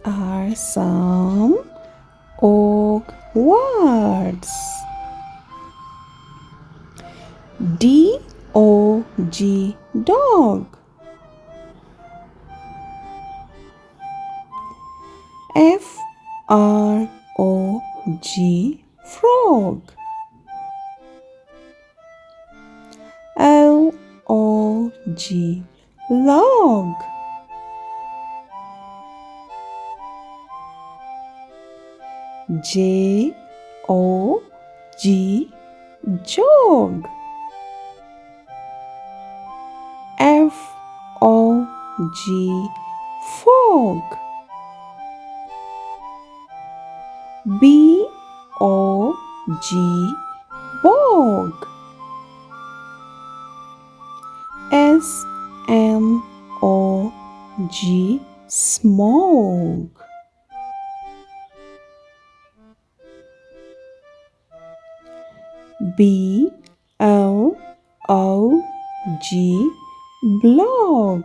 are some oak words. D-O-G, dog. F-R-O-G, frog. L-O-G, log. J-O-G, jog. F-O-G, fog. B-O-G, bog. S-M-O-G, smog. B-L-O-G, blog.